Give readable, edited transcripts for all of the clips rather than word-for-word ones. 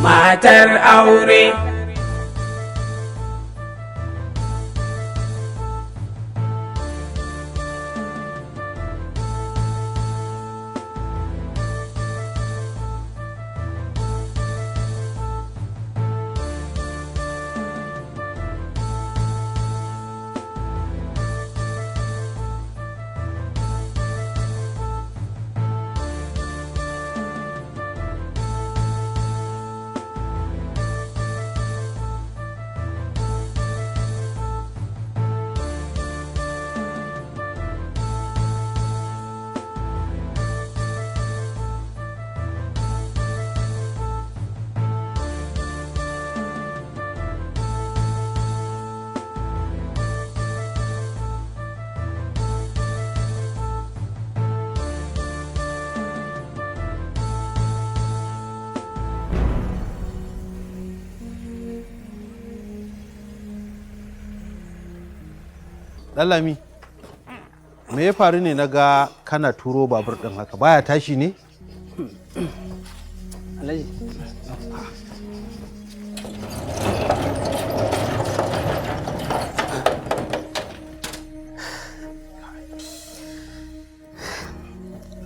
Matar aure. Ɗallami, me ya faru ne na ga kana turo babur ɗin haka baya tashi ne? Alhaji.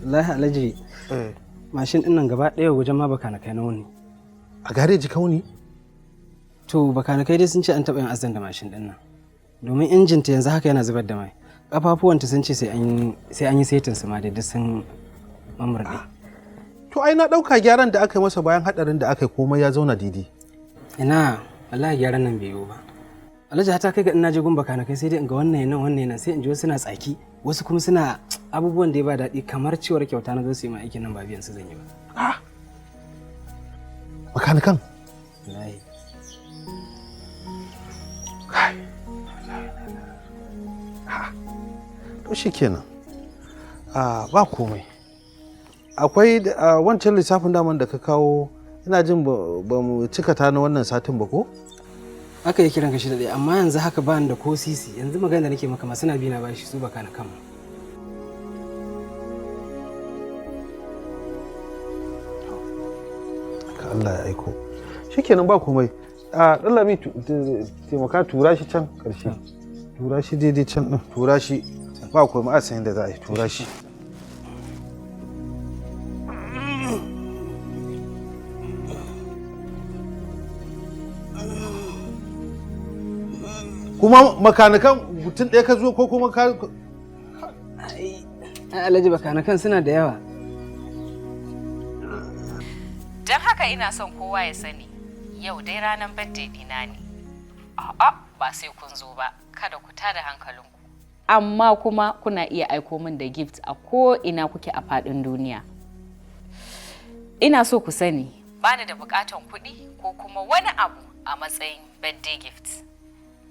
Wallahi Alhaji, mashin ɗin nan gaba ɗaya wajen ma bakanakai nawa ne. A gareji kauni? To bakanakai dai sun ce an taɓa yin azan da mashin ɗin nan. Domin injinta yanzu haka yana zubar da mai. Ƙafafuwanta sun ce sai an yi setin su ma da duk sun mamurɗe. To ai na ɗauka gyaran da aka yi masa bayan haɗarin da aka yi komai ya zauna daidai. Ina, wallahi gyaran nan bai yiwu ba. Alhaji hata kai ga ina je gun bakanakai sai dai in ga wannan nan wannan nan sai in ji wasu suna tsaki, wasu kuma suna abubuwan da ya ba daɗi kamar ciwar kyauta na zo su yi ma aikin nan ba biyan su zan yi ba. Makanikan? Wallahi. To shi kenan. Ba komai. Akwai wancan lissafin daman da ka kawo ina jin ba mu cika ta na wannan satin ba ko? Aka yi kiran ka shi da ɗaya amma yanzu haka ba ni da ko sisi yanzu magana da nake maka ma suna bi na bashi su baka na kanmu. Ka Allah ya aiko. Shikenan ba komai. Ɗallami taimaka tura shi can ƙarshe. Tura shi daidai can ɗin tura shi ba komai a san yadda za a yi tura shi. Kuma makanikan mutum ɗaya ka zo ko kuma ka... Alhaji bakanakan suna da yawa. Don haka ina son kowa ya sani yau dai ranar birthday dina ne. A'a ba sai kun zo ba kada ku tada hankalinku. Amma kuma kuna iya aiko min da gift a ko ina kuke a faɗin duniya. Ina so ku sani bani da buƙatan kuɗi ko kuma wani abu a matsayin birthday gift.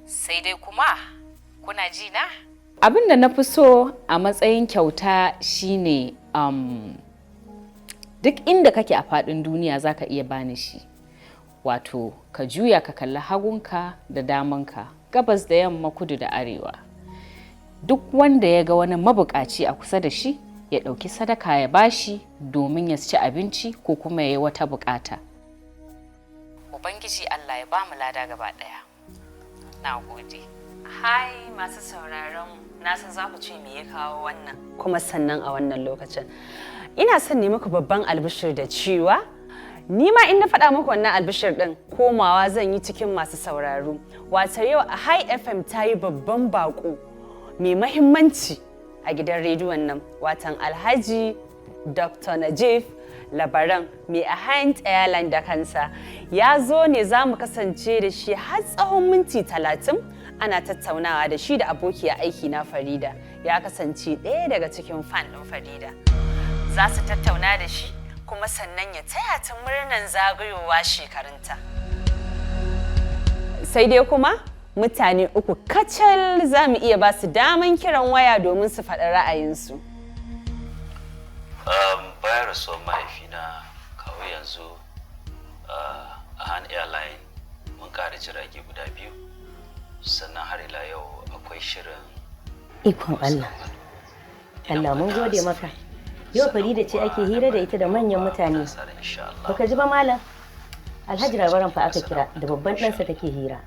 Sai dai kuma kuna ji na? Abin da na fi so a matsayin kyauta shine duk inda kake a faɗin duniya zaka iya bani shi. Wato ka juya ka kalli hagunka da damanka, gabas da yamma, kudu da arewa. Duk wanda ya ga wani mabukaci a kusa da shi ya ɗauki sadaka ya bashi domin ya ci abinci ko kuma ya yi wata bukata. Ubangiji Allah ya ba mu lada gaba ɗaya. Na gode. Hai masu sauraron na san za ku ce me ya kawo wannan kuma sannan a wannan lokacin. Ina son ne muku babban albishir da cewa ni ma in na faɗa muku wannan albishir ɗin komawa zan yi cikin masu sauraro. Wato yau a High FM ta yi babban baƙo mai mahimmanci a gidan rediyon nan, watan Alhaji Dr. Najib Labaran mai a Hand Airline da kansa. Ya zo ne za mu kasance da shi har tsawon minti 30 ana tattaunawa da shi da abokiyar aiki na Farida. Ya kasance ɗaya daga cikin fan ɗin Farida. Za su tattauna da shi kuma sannan ya taya ta murnan zagayowa shekarunta. Sai dai kuma mutane 3 kacal za mu iya ba su daman kiran waya domin su faɗi ra'ayinsu. Bayan rasuwar mahaifina kawo yanzu a Han Airline mun ƙara jirage guda 2, sannan har ila yau akwai shirin ikon Allah. Allah mun gode maka. Yau Farida ce ake hira da ita da manyan mutane. Baka ji ba malam? Alhaji Labaran fa aka kira da babban ɗansa take hira.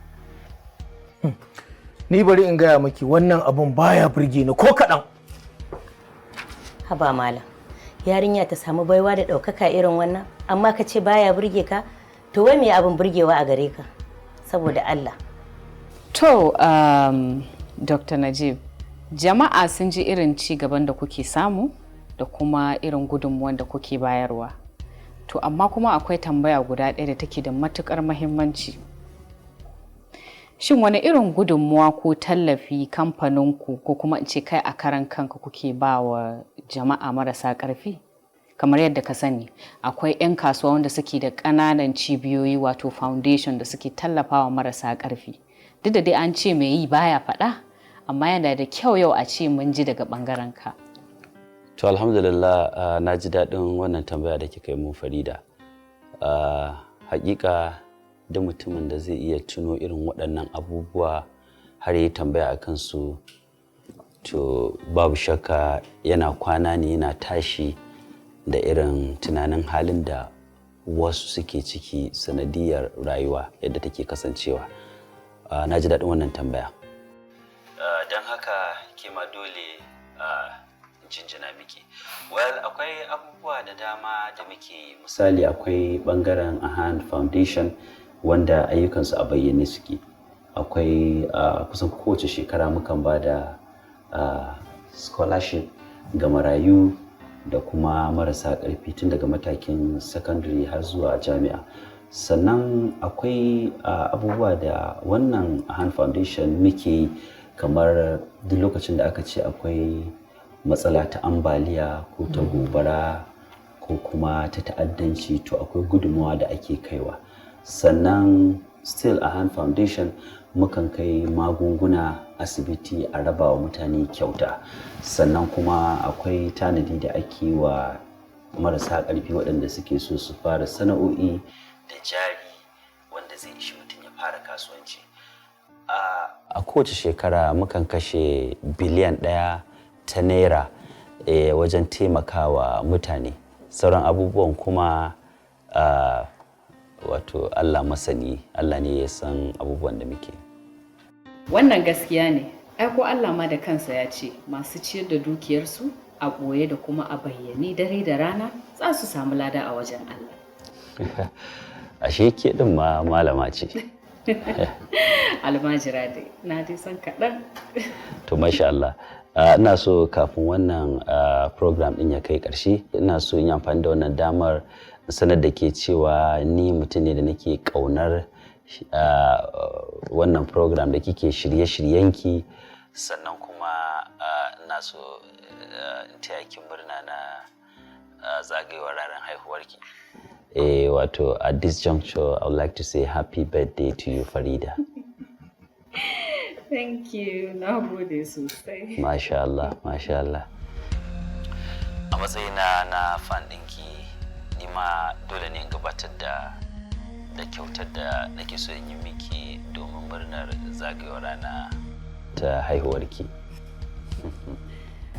Ni bari in gaya maki wannan abun baya burge ni ko kaɗan. Haba malam. Yarinya ta samu baiwa da ɗaukaka irin wannan, amma ka ce baya burge ka? To wai me abin burgewa a gare ka? Saboda Allah. To, Dr. Najib, jama'a sun ji irin ci gaban da kuke samu da kuma irin gudunmuwan da kuke bayarwa. To, amma kuma akwai tambaya guda ɗaya da take da matuƙar muhimmanci. Shin wani irin gudunmuwa ko tallafi kamfaninku ko kuma in ce kai a karan kanka kuke ba wa jama'a marasa ƙarfi? Kamar yadda ka sani, akwai 'yan kasuwa wanda suke da ƙananan cibiyoyi wato foundation da suke tallafawa marasa ƙarfi. Duk da dai an ce mai yi baya faɗa, amma yana da kyau yau a ce mun ji daga ɓangaren ka. To alhamdulillah na ji daɗin wannan tambaya da kika yi mun Farida. Hakika da mutumin da zai iya tuno irin waɗannan abubuwa har yi tambaya a kansu, to babu shakka yana kwana ne yana tashi da irin tunanin halin da wasu suke ciki sanadiyar rayuwa yadda take kasancewa. Na ji daɗin wannan tambaya. Don haka ke ma dole jinjina miki. Well, akwai abubuwa da dama da muke, misali akwai ɓangaren Ahan Foundation wanda ayyukansu a bayyane suke. Akwai kusan kowace shekara mukan ba da scholarship ga marayu da kuma marasa ƙarfi tun daga matakin secondary har zuwa jami'a. Sannan akwai abubuwa da wannan Ahan Foundation muke, kamar duk lokacin da aka ce akwai matsala ta ambaliya ko ta gobara ko kuma ta ta'addanci, to akwai gudunmawa da ake kaiwa. Sannan still Ahan Foundation mukan kai magunguna asibiti a raba wa mutane kyauta. Sannan kuma akwai tanadi da ake wa marasa ƙarfi waɗanda suke so su fara sana'o'i da jari wanda zai ishi mutum ya fara kasuwanci. A kowace shekara mukan kashe biliyan 1 ta naira wajen taimakawa mutane. Sauran abubuwan kuma wato Allah masani, Allah ne ya san abubuwan da muke. Wannan gaskiya ne. Ai ko Allah ma da kansa ya ce masu ciyar da dukiyarsu a ɓoye da kuma a bayyane dare da rana za su samu lada a wajen Allah. Ashe ke din ma malama ce. Almajira dai, na dai san kaɗan. To masha Allah. Ina so kafin wannan program ɗin ya kai ƙarshe, ina so in yi amfani da wannan damar sanar da ke cewa ni mutum ne da nake ƙaunar wannan program da kike shirye-shiryenki, sannan kuma ina so in taya ki murna na zagayowar ranar haihuwarki. Wato at this juncture I would like to say happy birthday to you, Farida. Thank you. Na gode sosai. Masha Allah, masha Allah. A matsayina na fan ɗinki, ni ma dole ne in gabatar da kyautar da nake so in yi miki domin murnar zagayowar rana ta haihuwarki.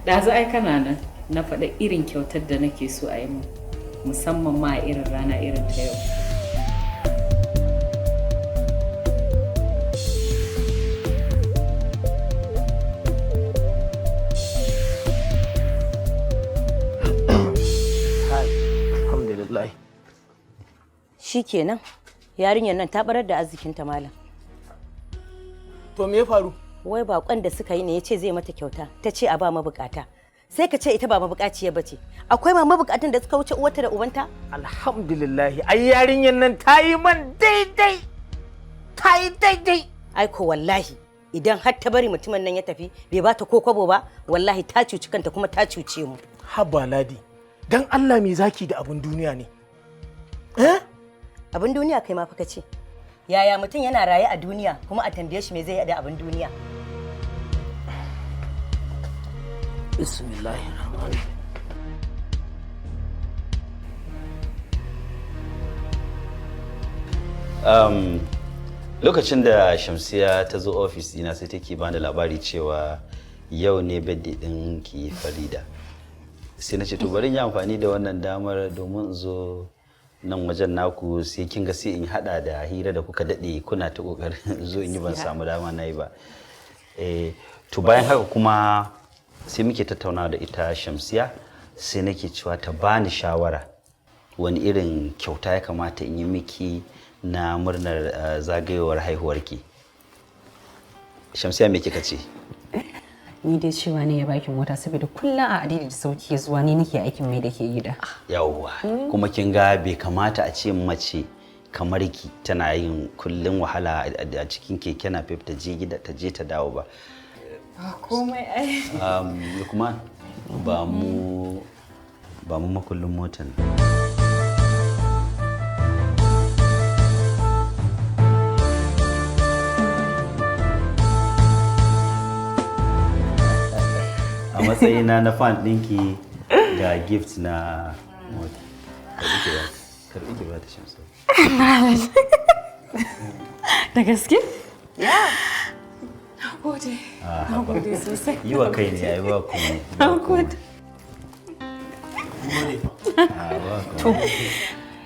Ɗazu ai kana nan na faɗa irin kyautar da nake so a yi min, musamman ma a irin rana irin ta yau. Alhamdulillah. Shikenan. Yarinyar nan ta barar da arzikinta malam. To me ya faru? wai bakon da suka yi ne ya ce zai mata kyauta ta ce a ba mabukata sai ka ce ita ba mabukaciya bace akwai ma mabukatan da suka wuce uwarta da ubanta. Alhamdulillah ai yarinyar nan ta yi man daidai ai ko wallahi idan har ta bari mutumin nan ya tafi bai bata ko kwabo ba wallahi ta cuci kanta kuma ta cuce mu. Haba Ladi dan Allah me zaki da abun duniya ne abin duniya kai ma fa kace yaya mutum yana raye a duniya kuma a tambaye shi me zai yi da abin duniya. Bismillahirrahmanirrahim. Lokacin da Shamsiya ta zo ofis dina sai take bani labari cewa yau ne birthday din ki Farida. Sai na ce to bari in yi amfani da wannan damar domin in zo nan wajen naku sai kin ga sai in hada da hira da kuka dade kuna ta kokarin zo in yi ban samu dama nayi ba. To bayan haka kuma sai muke tattaunawa da ita Shamsiya sai nake cewa ta bani shawara wani irin kyauta ya kamata in yi miki na murnar zagayowar haihuwarki. Shamsiya me kika ce? Ni dai cewa ne ya baki mota saboda kullum a adidi da sauki zuwa ni nake aikin mai da ke gida. Yawwa kuma kin ga bai kamata a ce mace kamar ki tana yin kullum wahala a cikin keke na ta je gida ta je ta dawo ba. Komai ai. Kuma ba mu makullin motan. A matsayina na fan ɗinki ga gift na mota. Karɓi ki ba ta Shamsu. Da gaske? Ya. Nagode. Nagode sosai. Yi wa kai ne yayi ba ku. Nagode. To.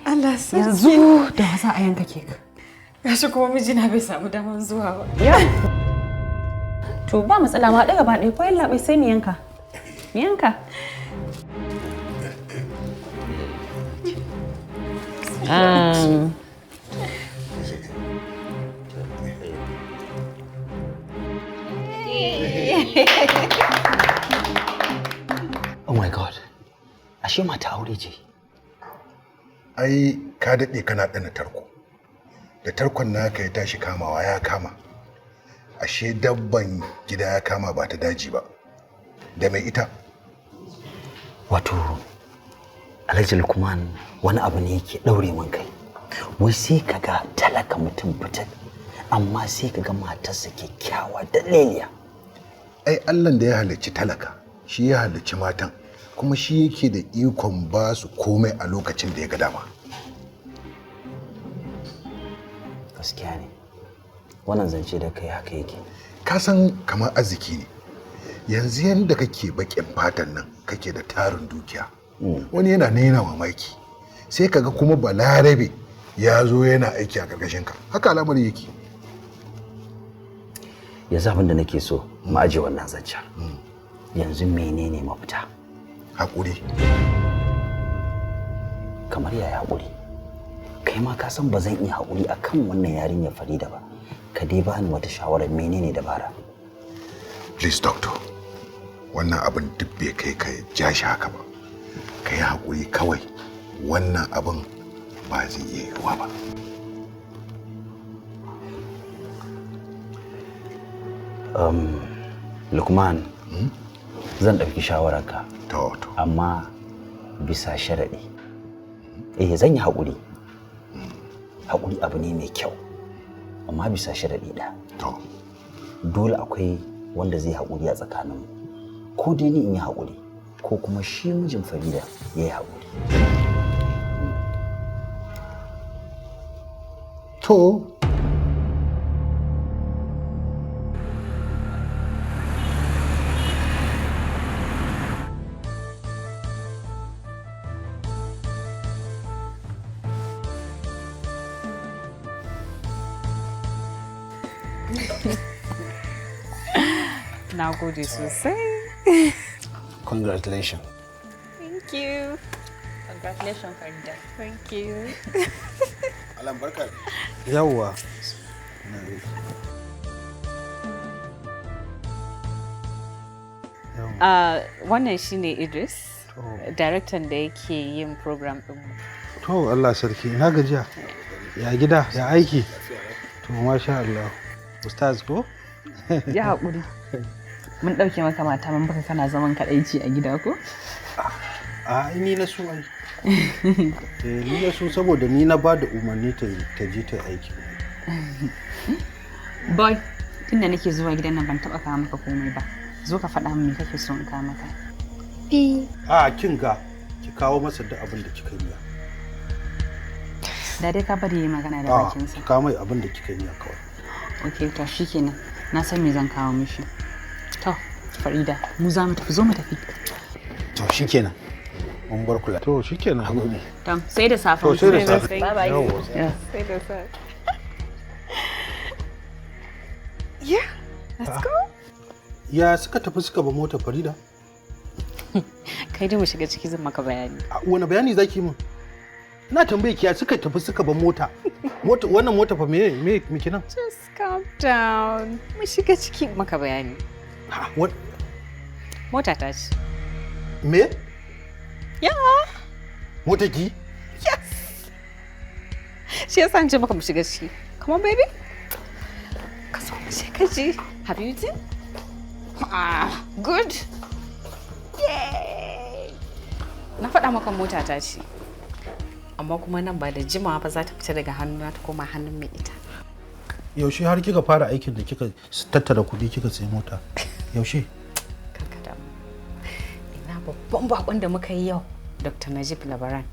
Allah sarki. Yanzu da wasa a yanka kek. Gashi kuma mijina bai samu daman zuwa ba. To ba matsala ma daga ba ɗaya ko yalla bai sai mu yanka. Mu yanka. Oh my God. Ashe mata aure ce. Ai ka daɗe kana ɗana tarko. Da tarkon naka ya tashi kamawa ya kama. Ashe dabban gida ya kama ba ta daji ba. Da mai ita. Wato Alhaji Lukman wani abu ne yake ɗaure min kai. Wai sai kaga talaka mutum fitar amma sai kaga matarsa kyakkyawa da leliya. Ai Allah da ya halicci talaka shi ya halicci matan kuma shi yake da ikon ba su komai a lokacin da ya ga dama. Gaskiya ne. Wannan zance da kai haka yake. Ka san kamar arziki ne. Yanzu yanda kake bakin fatan nan kake da tarin dukiya. Wani yana nena mamaki. Sai kaga kuma balarabe ya zo yana aiki a karkashin ka. Haka al'amari yake. Yanzu abin da nake so mu aje wannan zancen. Yanzu menene mafita? Haƙuri. Kamar yaya haƙuri? Kai ma ka san ba zan iya haƙuri akan wannan yarinyar Farida ba. Ka dai bani wata shawarar menene dabara. Please doctor. Wannan abin duk bai kai ka ja shi haka ba. Ka yi haƙuri kawai. Wannan abin ba zai iya yiwuwa ba. Lukman, zan ɗauki shawararka. To. Amma bisa sharaɗi. Zan yi haƙuri. Haƙuri abu ne mai kyau. Amma bisa sharaɗi ɗaya. To. Dole akwai wanda zai haƙuri a tsakaninmu. Ko dai ni in yi haƙuri, ko kuma shi mijin Farida ya yi haƙuri. To. Nagode sosai. Congratulations. Thank you. Congratulations, Farida. Thank you. Alan barka. Yawwa. Wannan shine Idris, director da yake yin program din mu. To Allah sarki, ina gajiya. Ya gida, ya aiki. To masha Allah. Ustaz ko? Ya haƙuri. Mun ɗauke maka mata mun baka kana zaman kaɗaici a gida ko? Ni na so ai. Ni na so saboda ni na ba da umarni ta je ta aiki. Boy, tunda nake zuwa gidan nan ban taɓa kawo maka komai ba. Zo ka faɗa min me kake so in kawo maka. Kin ga ki kawo masa duk abin da kika yi. Da dai ka bari yayi magana da bakinsa. Ka mai abin da kika yi kawai. Okay, to shikenan. Na san me zan kawo mishi. To, Farida, mu za mu tafi, zo mu tafi. To shikenan. Mun bar kula. To shikenan. Hagobi. Tam, sai da safe. To sai da safe. Bye bye. Sai da safe. Yeah, let's go. Ya suka tafi suka ba mota Farida? Kai dai mu shiga ciki zan maka bayani. Wani bayani zaki min? Na tambaye ki ya suka tafi suka ba mota. Wannan mota fa me kenan? Just calm down. Mu shiga ciki maka bayani. Mota ta ce. Me? Yeah. Mota ki? Yes. Shi yasa an ce maka mu shiga ciki. Come on baby. Ka so mu shiga ciki. Have you eaten? Good. Yay. Na faɗa maka mota ta ce. Amma kuma nan ba da jimawa ba za ta fita daga hannuna ta koma hannun mai ita. Yaushe har kika fara aikin da kika tattara kuɗi kika sayi mota? Yaushe? Karkata. Ina babban bakon da muka yi yau, Dr. Najib Labaran.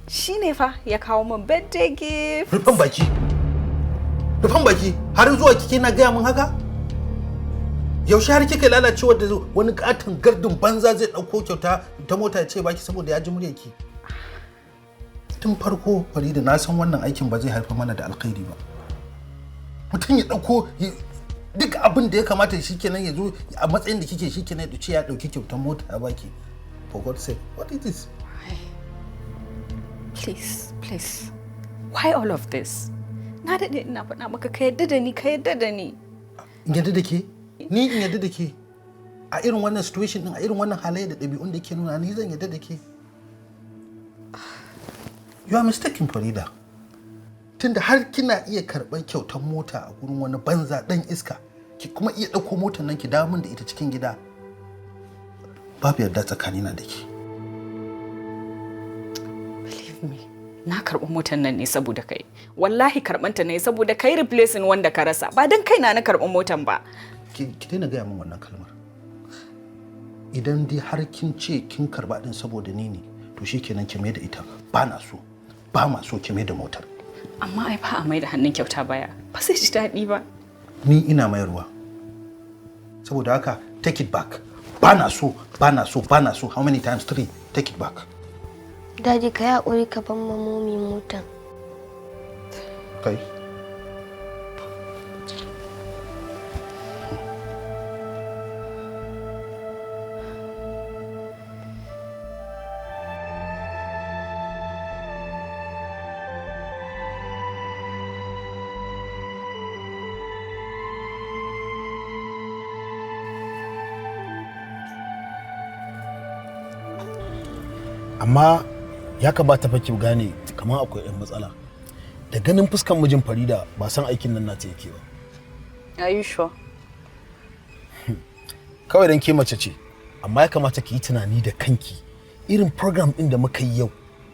Shi ne fa ya kawo min birthday gift. Rufan baki. Rufan baki har zuwa kike na gaya min haka? Yaushe har kika lalacewa da wani katon gardin banza zai ɗauko kyauta ta mota ya ce baki saboda ya ji muryarki? Tun farko Farida na san wannan aikin ba zai haifar mana da alkhairi ba. Mutum ya dauko duk abin da ya kamata shi kenan ya zo a matsayin da kike shi kenan ya ce ya dauki kyautar mota ya baki. For God's sake, what is this? Please. Why all of this? Na daɗe ina faɗa maka ka yadda da ni. In yadda da ke? Ni in yadda da ke? A irin wannan situation din, a irin wannan halayya da ɗabi'un da ke nuna ni zan yadda da ke. You are mistaken, Farida. Tunda har kina iya karɓar kyautar mota a gurin wani banza ɗan iska, ki kuma iya ɗauko motar nan ki dawo min da ita cikin gida. Babu yarda tsakanina da ke. Believe me, na karɓi motar nan ne saboda kai. Wallahi karɓanta ne saboda kai replacing wanda ka rasa. Ba don kaina na karɓi motar ba. Ki daina gaya min wannan kalmar. Idan dai har kin ce kin karɓa ɗin saboda ni ne, to shikenan ki mai da ita. Ba na so. Ba ma so ki mai da motar. Amma ai ba a mai da hannun kyauta baya. Ba sai ji daɗi ba. Ni ina mayarwa. Saboda haka take it back. Ba na so. How many times? 3. Take it back. Daddy ka yi haƙuri ka ban mamomi motar. Kai. Amma ya kamata fa ki gane kamar akwai ɗan matsala. Da ganin fuskan mijin Farida ba san aikin nan nata yake ba. Are you sure? Kawai dan ke mace ce, amma ya kamata ki yi tunani da kanki. Irin program ɗin da muka yi yau,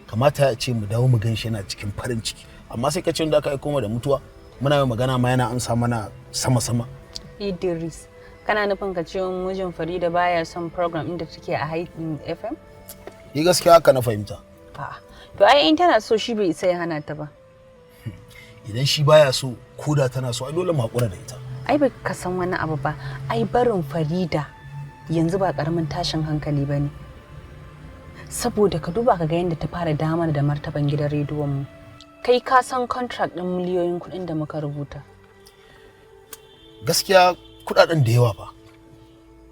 kamata ya ce mu dawo mu ganshi yana cikin farin ciki. Amma sai ka ce da aka aiko mu da mutuwa, muna yi magana ma yana amsa mana sama-sama. Idris, kana nufin ka ce mijin Farida baya son program inda take a Haidin FM? Ni gaskiya haka na fahimta. A'a. To ai in tana so shi bai isa ya hana ta ba. Idan shi baya so ko da tana so ai dole mu hakura da ita. Ai bai ka san wani abu ba. Ai barin Farida yanzu ba karamin tashin hankali bane. Saboda ka duba ka ga yadda ta fara damar da martaban gidan rediyon mu. Kai ka san contract din miliyoyin kuɗin da muka rubuta. Gaskiya kuɗaɗen da yawa ba.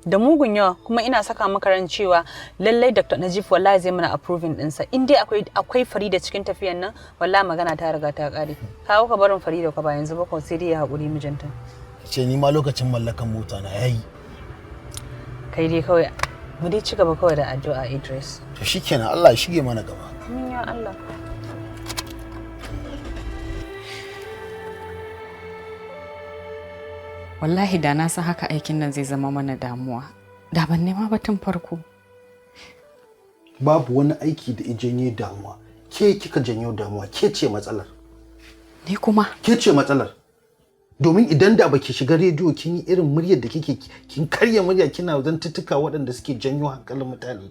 Da mugun yawa kuma ina saka maka ran cewa lallai Dr. Najib wallahi zai mana approving ɗinsa. In dai akwai Farida cikin tafiyan nan wallahi magana ta riga ta ƙare. Kawo ka barin Farida ka ba yanzu ba ko sai dai ya haƙuri mijinta. Ce ni ma lokacin mallakan mota na yayi. Kai dai kawai mu dai ci gaba kawai da addu'a Idris. To shikenan Allah ya shige mana gaba. Amin ya Allah. Wallahi da na san haka aikin nan zai zama mana damuwa. Da ban nema ba tun farko. Babu wani aiki da ijanye damuwa. Ke kika janyo damuwa, ke ce matsalar. Ni kuma? Ke ce matsalar. Domin idan da baki shiga rediyo kin yi irin muryar da kike kin karya murya kina zantuttuka waɗanda suke janyo hankalin mutane.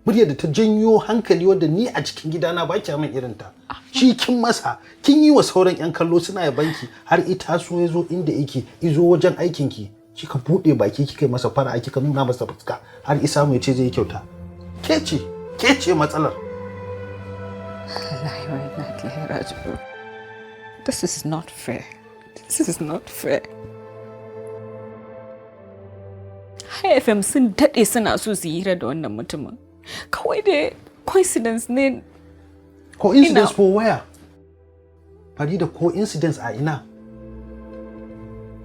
Muryar da ta janyo hankali wadda ni a cikin gidana ba kya min irin ta. Shi kin masa, kin yi wa sauran 'yan kallo suna yabanki har ita so ya zo inda yake, izo wajen aikinki. Kika buɗe baki kika yi masa fara kika nuna masa fuska har isa mu ya ce zai yi kyauta. Ke ce matsalar. Wallahi wallahi Raju. This is not fair. This is not fair. Hi FM sun daɗe suna so su hira da wannan mutumin. Kawai da coincidence ne. Coincidence for where? Farida, coincidence a ina?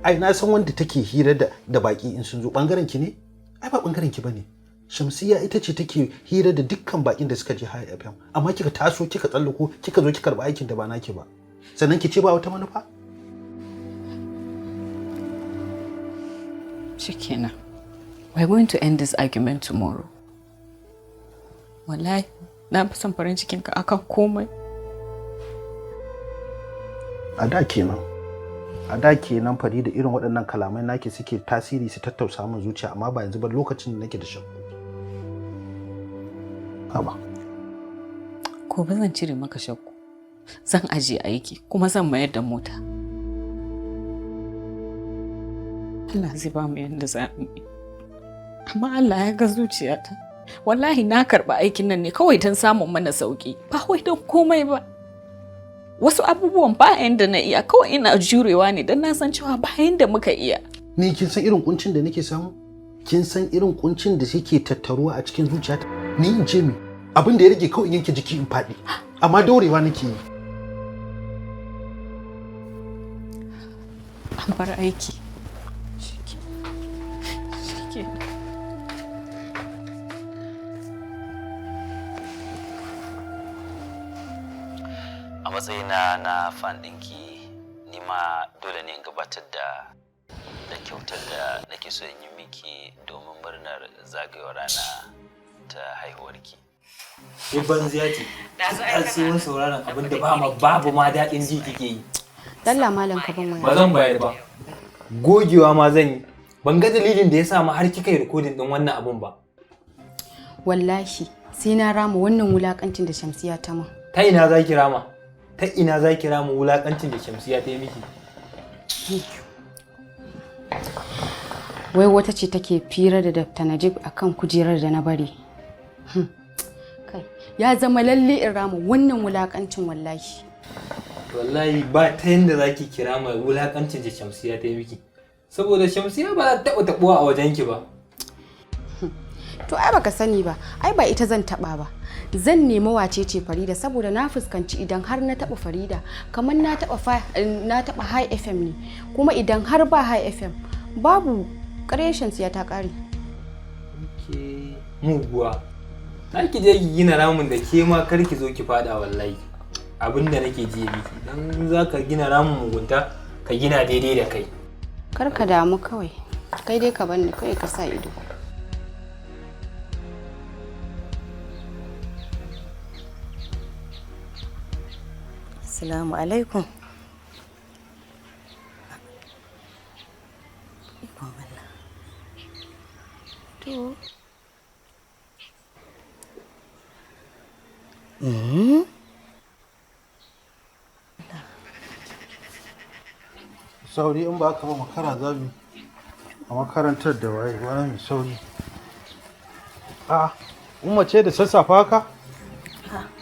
Ai na san wanda take hira da baki in sun zo bangaren ki ne? Ai ba bangaren ki bane. Shamsiya ita ce take hira da dukkan bakin da suka je Hi FM. Amma kika taso kika tsallako kika zo kika karba aikin da ba naki ba. Sannan ki ce ba wata manufa? Shikenan. We're going to end this argument tomorrow. Wallahi, na fi son farin cikin ka akan komai. A da kenan fari da irin waɗannan kalamai nake suke tasiri su tattausa min zuciya amma ba yanzu ba lokacin da nake da shakku. Haba. Ko ba zan cire maka shakku. Zan ajiye aiki kuma zan mayar da mota. Allah zai ba mu yanda za mu yi. Amma Allah ya ga zuciyata. Wallahi na karɓa aikin nan ne kawai don samun mana sauki. Ba wai don komai ba. Wasu abubuwan ba yanda na iya kawai ina jurewa ne don na san cewa ba yanda muka iya. Ni kin san irin kuncin da nake samu? Kin san irin kuncin da yake tattaruwa a cikin zuciyata? Ni in ce mi abin da ya rage kawai in yanke jiki in faɗi. Amma daurewa nake yi. An bar aiki. A matsayina na fan ɗinki, ni ma dole ne in gabatar da kyautar da nake so in yi miki domin murnar zagayowar rana ta haihuwarki. Ni banziya ce. Da sai mun sauraron abin da babu ma daɗin ji kike yi. Dalla malam ka ban waya. Ba zan bayar ba. Gogewa ma zan yi. Ban ga dalilin da ya sa ma har kika yi rikodin ɗin wannan abun ba. Wallahi sai na rama wannan wulakancin da Shamsiya ta min. Ta ina za ki rama? Ta ina za ki rama wulakancin da Shamsiya ta yi miki? Wai wata ce take fira da Dr. Najib akan kujerar da na bari. Kai, ya zama lalle in rama wannan wulakancin wallahi. Wallahi ba ta yanda za ki kira mai wulakancin da Shamsiya ta yi miki. Saboda Shamsiya ba za ta taɓa taɓuwa a wajenki ba. To ai baka sani ba, ai ba ita zan taɓa ba. Zan nemi wace ce Farida saboda na fuskanci idan har na taɓa Farida kamar na taɓa Hi FM ne. Kuma idan har ba Hi FM babu ƙarshen siya ta ƙare. Ke muguwa. Na ki je ki gina ramin da ke ma kar ki zo ki fada wallahi. Abinda nake ji miki dan za ka gina ramin mugunta ka gina daidai da kai. Kar ka damu kawai. Kai dai ka bani kawai ka sa ido. Assalamu alaikum. To. Sauri in ba ka ba makara za mu a makarantar da waye wani mai sauri. Umma ce da sassafa haka?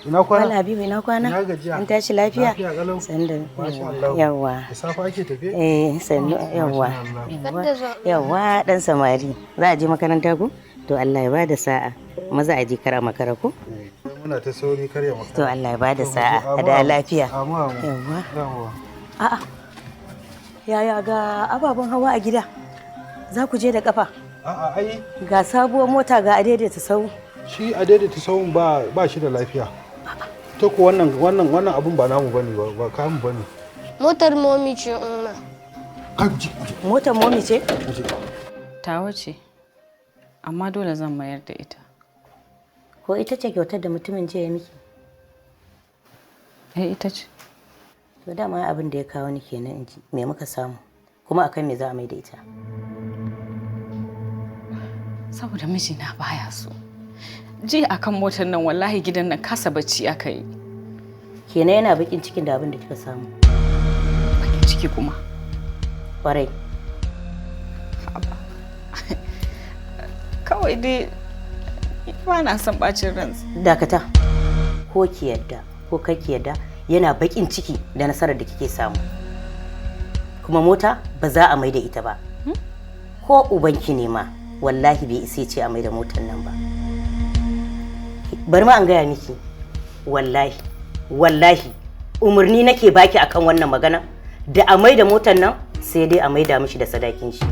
Ina kwana? Wala Habibu ina kwana? Ina gajiya. An tashi lafiya? Lafiya kalau. Sanda. Masha Allah. Yawwa. Da safa ake tafiye? Sannu yawwa. Yawwa dan samari. Za a je makaranta ku? To Allah ya bada sa'a. Maza a je kara makara ku? Muna ta sauri karya makara. To Allah ya bada sa'a. A da lafiya. Yawwa. A'a. Yaya ga ababen hawa a gida? Za ku je da kafa? A'a ai ga sabuwar mota ga adaidaita sau. shi adaidaita sauun ba shi da lafiya. Ta ko wannan abun ba namu bane ba kamu bane. Motar momi ce umma. Motar momi ce? Tawa ce. Amma dole zan mayar da ita. Ko ita ce kyautar da mutumin je ya miki? Ita ce. To dama abin da ya kawo ni kenan in ji me muka samu kuma akan me za a mai da ita. Saboda mijina baya so. Ji akan motar nan wallahi gidan nan kasa bacci aka yi. Kenan yana bakin cikin da abin da kika samu. Bakin ciki kuma. Kwarai. Kawai dai ba na son bacin ransa. Dakata. Ko ki yadda ko kake yadda yana bakin ciki da nasarar da kike samu. Kuma mota ba za a mai da ita ba. Ko ubanki ne ma wallahi bai isa ce a mai da motar nan ba. Bari ma an gaya miki wallahi umarni nake baki akan wannan magana da a mai da motar nan sai dai a mai da mishi da sadakin shi.